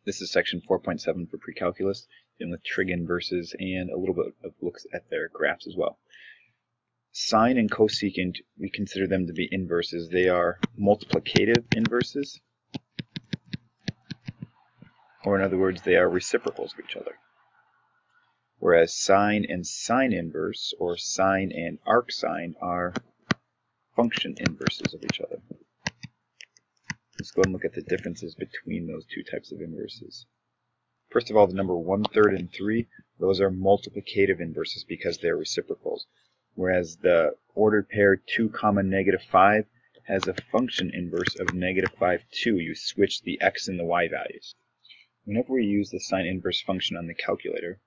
This is section 4.7 for pre-calculus, dealing with trig inverses and a little bit of looks at their graphs as well. Sine and cosecant, we consider them to be inverses. They are multiplicative inverses, or in other words, they are reciprocals of each other. Whereas sine and sine inverse, or sine and arcsine, are function inverses of each other. Let's go and look at the differences between those two types of inverses. First of all, the number 1/3 and 3, those are multiplicative inverses because they're reciprocals. Whereas the ordered pair 2, -5 has a function inverse of -5, 2. You switch the x and the y values. Whenever we use the sine inverse function on the calculator,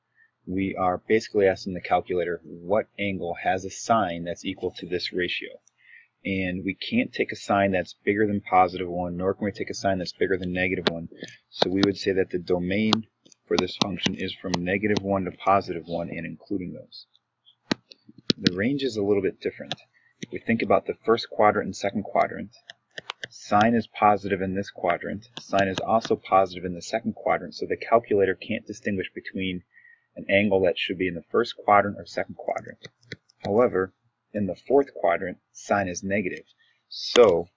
we are basically asking the calculator what angle has a sine that's equal to this ratio. And we can't take a sine that's bigger than +1, nor can we take a sine that's bigger than -1. So we would say that the domain for this function is from -1 to +1 and including those. The range is a little bit different. If we think about the first quadrant and second quadrant, sine is positive in this quadrant. Sine is also positive in the second quadrant, so the calculator can't distinguish between an angle that should be in the first quadrant or second quadrant. However, in the fourth quadrant, sine is negative. So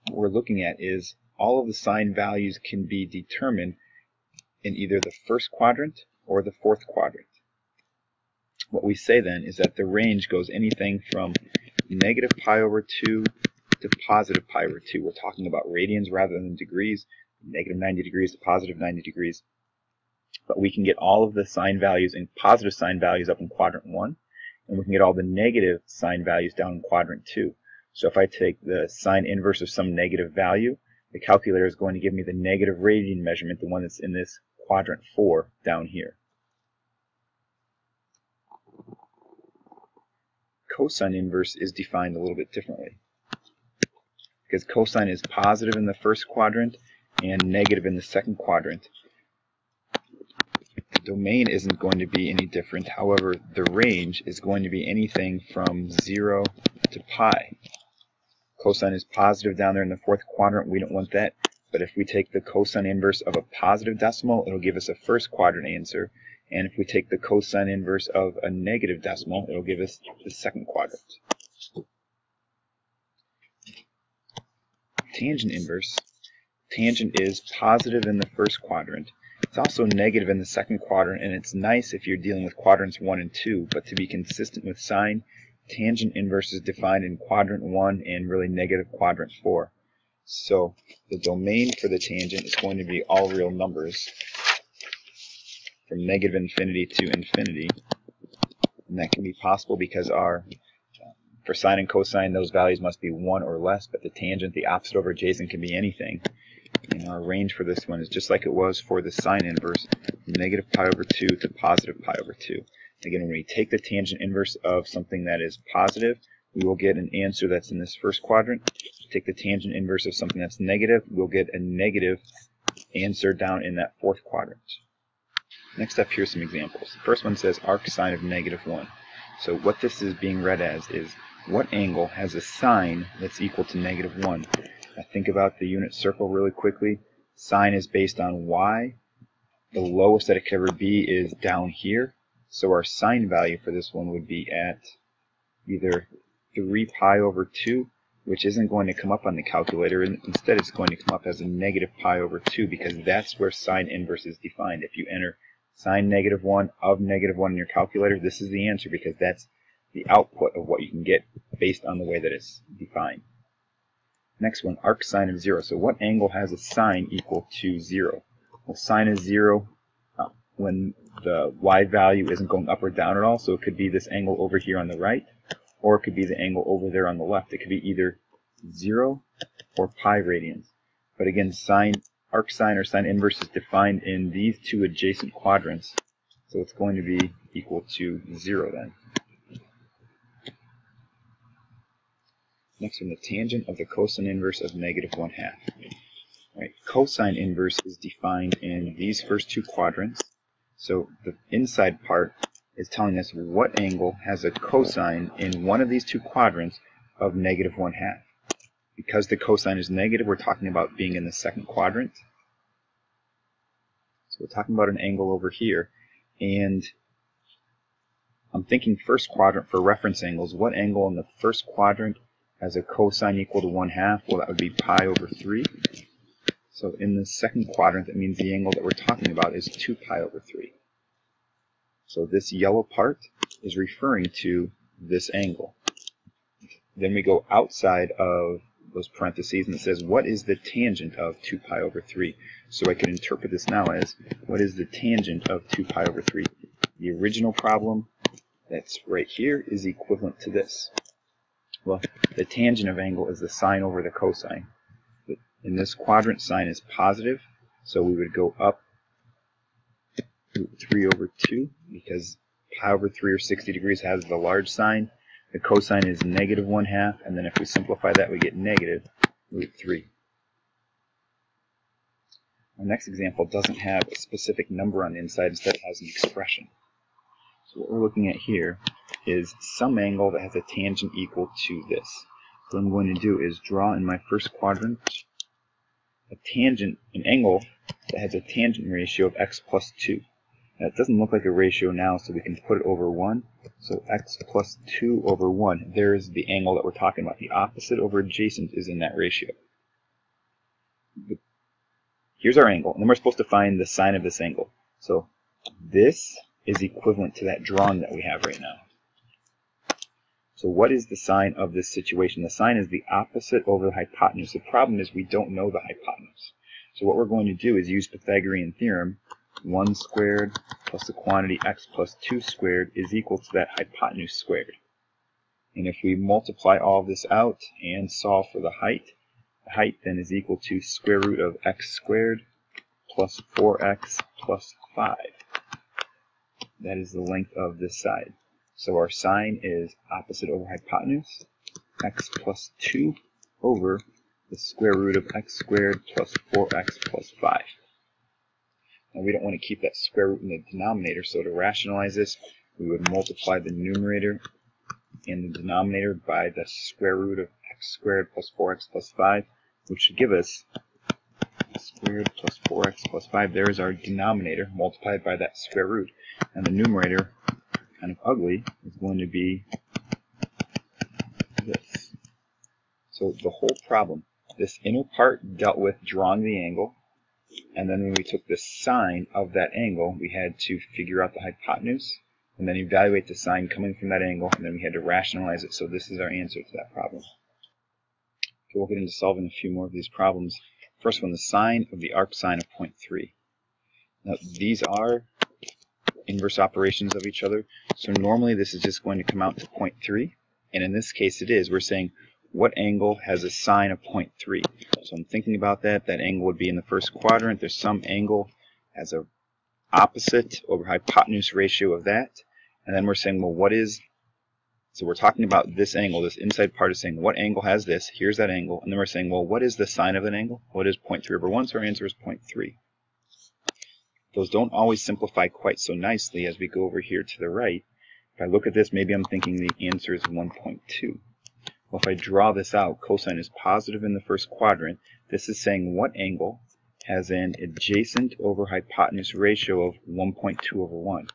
what we're looking at is all of the sine values can be determined in either the first quadrant or the fourth quadrant. What we say then is that the range goes anything from -π/2 to +π/2. We're talking about radians rather than degrees, -90 degrees to +90 degrees. But we can get all of the sine values and positive sine values up in quadrant 1, and we can get all the negative sine values down in quadrant 2. So if I take the sine inverse of some negative value, the calculator is going to give me the negative radian measurement, the one that's in this quadrant 4 down here. Cosine inverse is defined a little bit differently, because cosine is positive in the first quadrant and negative in the second quadrant. The domain isn't going to be any different. However, the range is going to be anything from 0 to pi. Cosine is positive down there in the fourth quadrant. We don't want that. But if we take the cosine inverse of a positive decimal, it'll give us a first quadrant answer. And if we take the cosine inverse of a negative decimal, it'll give us the second quadrant. Tangent inverse. Tangent is positive in the first quadrant. It's also negative in the second quadrant, and it's nice if you're dealing with quadrants 1 and 2, but to be consistent with sine, tangent inverse is defined in quadrant 1 and really negative quadrant 4. So the domain for the tangent is going to be all real numbers from -infinity to infinity. And that can be possible because for sine and cosine, those values must be 1 or less, but the tangent, the opposite over adjacent, can be anything. And our range for this one is just like it was for the sine inverse, -π/2 to +π/2. Again, when we take the tangent inverse of something that is positive, we will get an answer that's in this first quadrant. Take the tangent inverse of something that's negative, we'll get a negative answer down in that fourth quadrant. Next up, here's some examples. The first one says arcsine of -1. So what this is being read as is what angle has a sine that's equal to -1. Now think about the unit circle really quickly. Sine is based on y. The lowest that it could ever be is down here. So our sine value for this one would be at either 3π/2, which isn't going to come up on the calculator. Instead, it's going to come up as a -π/2 because that's where sine inverse is defined. If you enter sine -1 of -1 in your calculator, this is the answer because that's the output of what you can get based on the way that it's defined. Next one, arcsine of 0. So what angle has a sine equal to 0? Well, sine is 0 when the y value isn't going up or down at all, so it could be this angle over here on the right, or it could be the angle over there on the left. It could be either 0 or pi radians. But again, arcsine or sine inverse is defined in these two adjacent quadrants, so it's going to be equal to 0 then. Next one, the tangent of the cosine inverse of -1/2. Right, cosine inverse is defined in these first two quadrants. So the inside part is telling us what angle has a cosine in one of these two quadrants of -1/2. Because the cosine is negative, we're talking about being in the second quadrant. So we're talking about an angle over here, and I'm thinking first quadrant for reference angles. What angle in the first quadrant has a cosine equal to 1/2? Well, that would be pi over 3. So in the second quadrant, that means the angle that we're talking about is 2 pi over 3. So this yellow part is referring to this angle. Then we go outside of those parentheses, and it says, what is the tangent of 2 pi over 3? So I can interpret this now as, what is the tangent of 2 pi over 3? The original problem that's right here is equivalent to this. Well, the tangent of angle is the sine over the cosine. In this quadrant, sine is positive, so we would go up root 3 over 2, because pi over 3 or 60 degrees has the large sine. The cosine is negative 1/2, and then if we simplify that, we get negative root 3. Our next example doesn't have a specific number on the inside, instead it has an expression. So what we're looking at here is some angle that has a tangent equal to this. So what I'm going to do is draw in my first quadrant an angle that has a tangent ratio of x plus 2. Now it doesn't look like a ratio now, so we can put it over 1. So x plus 2 over 1, there's the angle that we're talking about. The opposite over adjacent is in that ratio. Here's our angle, and then we're supposed to find the sine of this angle. So this is equivalent to that drawing that we have right now. So what is the sine of this situation? The sine is the opposite over the hypotenuse. The problem is we don't know the hypotenuse. So what we're going to do is use Pythagorean theorem. 1 squared plus the quantity x plus 2 squared is equal to that hypotenuse squared. And if we multiply all of this out and solve for the height then is equal to square root of x squared plus 4x plus 5. That is the length of this side. So our sine is opposite over hypotenuse, x plus 2 over the square root of x squared plus 4x plus 5. Now we don't want to keep that square root in the denominator, so to rationalize this, we would multiply the numerator and the denominator by the square root of x squared plus 4x plus 5, which should give us squared plus 4x plus 5. There is our denominator multiplied by that square root. And the numerator, kind of ugly, is going to be this. So the whole problem, this inner part dealt with drawing the angle, and then when we took the sine of that angle, we had to figure out the hypotenuse, and then evaluate the sine coming from that angle, and then we had to rationalize it. So this is our answer to that problem. Okay, we'll get into solving a few more of these problems. First one, the sine of the arcsine of point 3. Now these are inverse operations of each other, so normally this is just going to come out to 0.3, and in this case it is. We're saying what angle has a sine of 0.3. So I'm thinking about that. That angle would be in the first quadrant. There's some angle as a opposite over hypotenuse ratio of that, and then we're saying, well, what is, so we're talking about this angle. This inside part is saying what angle has this. Here's that angle, and then we're saying, well, what is the sine of an angle? What is 0.3 over 1? So our answer is 0.3. Those don't always simplify quite so nicely as we go over here to the right. If I look at this, maybe I'm thinking the answer is 1.2. Well, if I draw this out, cosine is positive in the first quadrant. This is saying what angle has an adjacent over hypotenuse ratio of 1.2 over 1.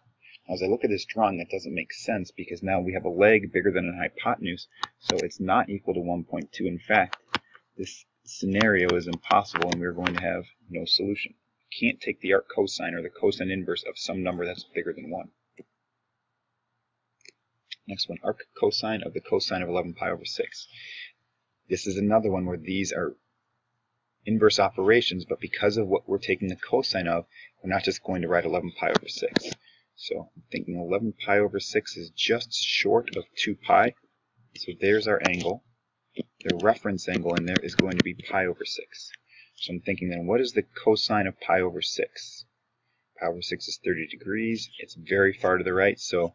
Now, as I look at this drawing, that doesn't make sense because now we have a leg bigger than a hypotenuse, so it's not equal to 1.2. In fact, this scenario is impossible and we're going to have no solution. Can't take the arc cosine or the cosine inverse of some number that's bigger than 1. Next one, arc cosine of the cosine of 11 pi over 6. This is another one where these are inverse operations, but because of what we're taking the cosine of, we're not just going to write 11 pi over 6. So I'm thinking 11 pi over 6 is just short of 2 pi. So there's our angle. The reference angle in there is going to be pi over 6. So I'm thinking then, what is the cosine of pi over 6? Pi over 6 is 30 degrees. It's very far to the right, so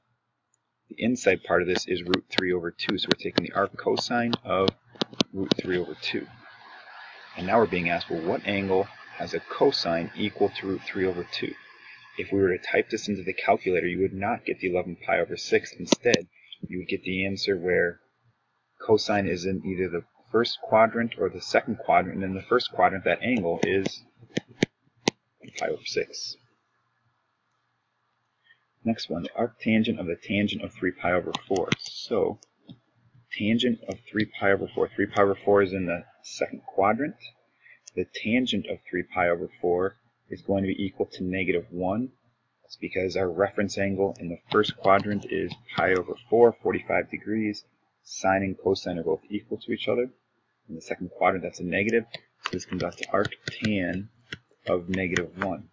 the inside part of this is root 3 over 2. So we're taking the arc cosine of root 3 over 2. And now we're being asked, well, what angle has a cosine equal to root 3 over 2? If we were to type this into the calculator, you would not get the 11 pi over 6. Instead, you would get the answer where cosine is in either the first quadrant or the second quadrant, and in the first quadrant that angle is pi over 6. Next one, the arctangent of the tangent of 3 pi over 4. So, tangent of 3 pi over 4. 3 pi over 4 is in the second quadrant. The tangent of 3 pi over 4 is going to be equal to -1. That's because our reference angle in the first quadrant is pi over 4, 45 degrees. Sine and cosine are both equal to each other. In the second quadrant, that's a negative. So this comes out to arctan of -1.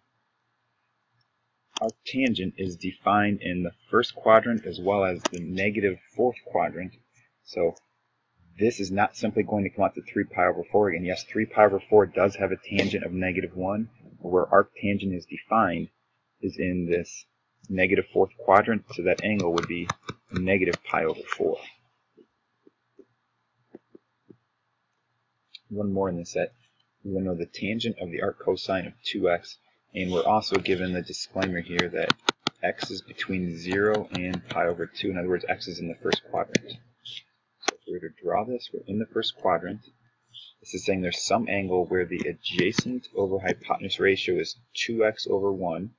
Arctangent is defined in the first quadrant as well as the -4th quadrant. So this is not simply going to come out to 3 pi over 4 again. Yes, 3 pi over 4 does have a tangent of -1, but where arctangent is defined is in this -4th quadrant, so that angle would be -pi over 4. One more in this set. We want to know the tangent of the arccosine of 2x, and we're also given the disclaimer here that x is between 0 and pi over 2. In other words, x is in the first quadrant. So if we were to draw this, we're in the first quadrant. This is saying there's some angle where the adjacent over hypotenuse ratio is 2x over 1.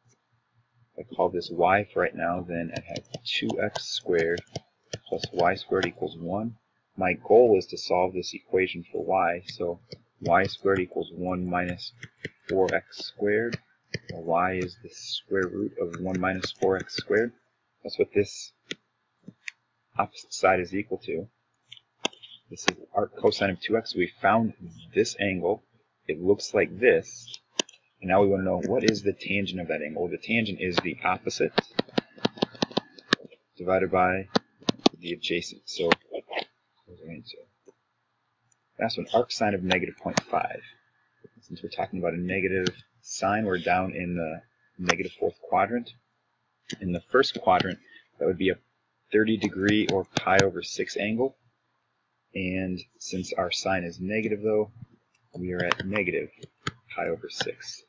If I call this y for right now, then I have 2x squared plus y squared equals 1. My goal is to solve this equation for y, so y squared equals 1 minus 4x squared. Y is the square root of 1 minus 4x squared. That's what this opposite side is equal to. This is arccosine of 2x. So we found this angle. It looks like this. And now we want to know what is the tangent of that angle. Well, the tangent is the opposite divided by the adjacent. So that's an arcsine of -0.5. Since we're talking about a negative sign, we're down in the -4th quadrant. In the first quadrant, that would be a 30-degree or pi over 6 angle. And since our sign is negative, though, we are at -pi over 6.